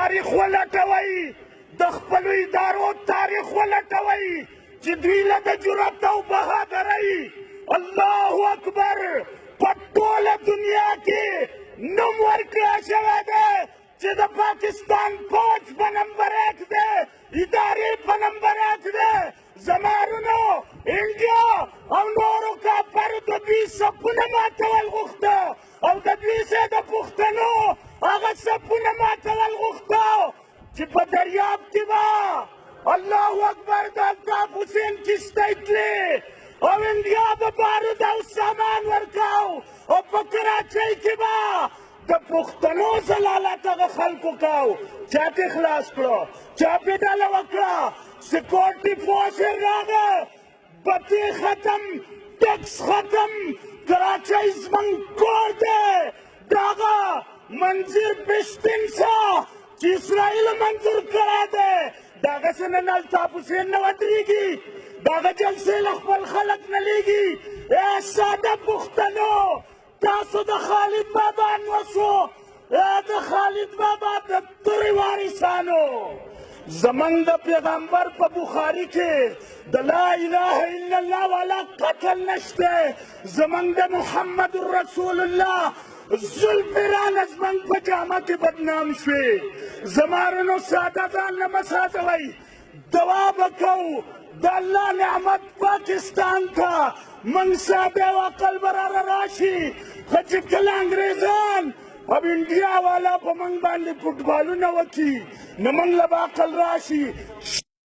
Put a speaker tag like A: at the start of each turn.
A: تاریخ ولټوئ، د خپلو ادارو تاریخ ولټوئ چې دوی له د جرأت او بهادرۍ الله اکبر په ټوله دنیا کې نوم ورکړی شوی دی چې د پاکستان فوج په نمبر 1 دی، ادارې په نمبر 1 دی. زمارونو انډیا او نورو کافرو د دوی صفونه ماتول غوښته او د دوی ځای د پښتنو هغه صفونه ماتول غوښته چې په دریاب کې به الله اکبر د الطاف حسین کښتۍ تلې او انډیا به بارود او سامان ورکاو او په کراچۍ کې به د پښتنو ضلالت هغه خلکو کاو. چا پې خلاص کړو، چا پې ډله وکړه، سیکورټي فورس یې راغی، بتۍ ختم، ټیکس ختم، کراچۍ زموږ کور دی. د هغه منظر پشتین څه چې اسرائیل منظور کړی دی د هغه څه نن الطاف حسین نه ودرېږي، د هغه جلسې له خپل خلک نه لیږي. ای ساده پښتنو، تاسو د خالد بابا نوسو، د خالد بابا د تورې وارثانو. زمونږ د پیغمبر په بخاري کې د لا اله الا الله والا قتل نشته. زمونږ د محمد رسول الله زلفران زمونږ په جامه کې بدنام شوې. زمارنو ساده ځان نه مه ساتوئ، دعا به کوو د الله نعمت پاکستان ته من ساده او عقل براره راشي. خو چې کله انګریزان او انډیا والا په موږ باندې فوټبالونه وکړي نو موږ له به عقل راشي.